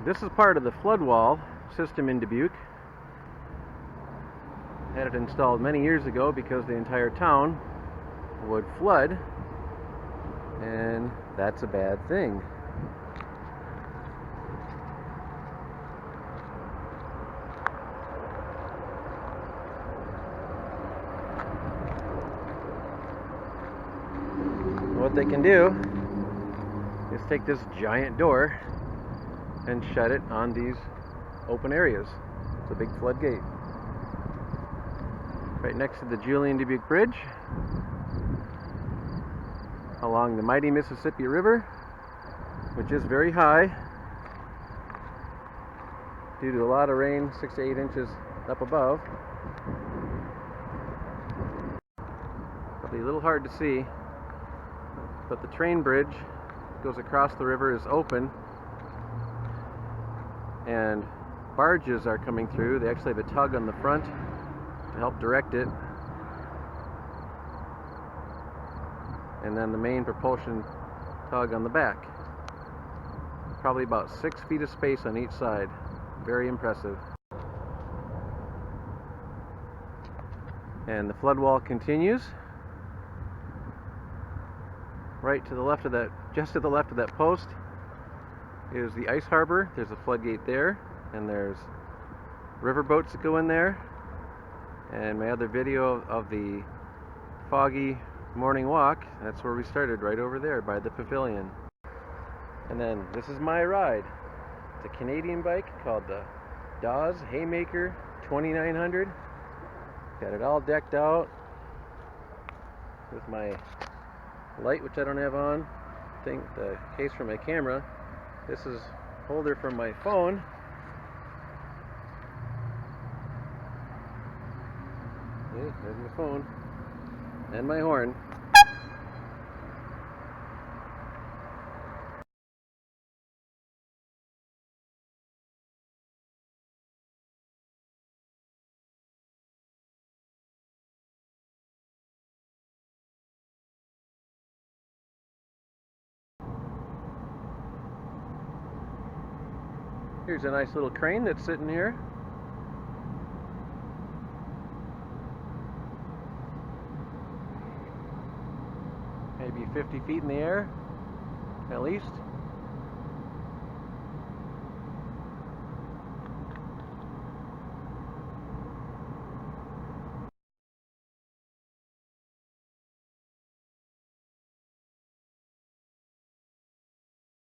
This is part of the flood wall system in Dubuque. Had it installed many years ago because the entire town would flood, and that's a bad thing. What they can do is take this giant door and shut it on these open areas. It's a big floodgate. Right next to the Julian Dubuque Bridge, along the mighty Mississippi River, which is very high due to a lot of rain, 6 to 8 inches up above. Probably a little hard to see, but the train bridge goes across the river, is open, and barges are coming through. They actually have a tug on the front to help direct it, and then the main propulsion tug on the back. Probably about 6 feet of space on each side. Very impressive. And the flood wall continues right to the left of that, just to the left of that post, is the ice harbor. There's a floodgate there, and there's river boats that go in there. And my other video of the foggy morning walk, that's where we started, right over there by the pavilion. And then this is my ride. It's a Canadian bike called the Dawes Haymaker 2900. Got it all decked out with my light, which I don't have on, the case for my camera. This is holder from my phone. Yeah, there's my phone and my horn. Here's a nice little crane that's sitting here. Maybe 50 feet in the air, at least.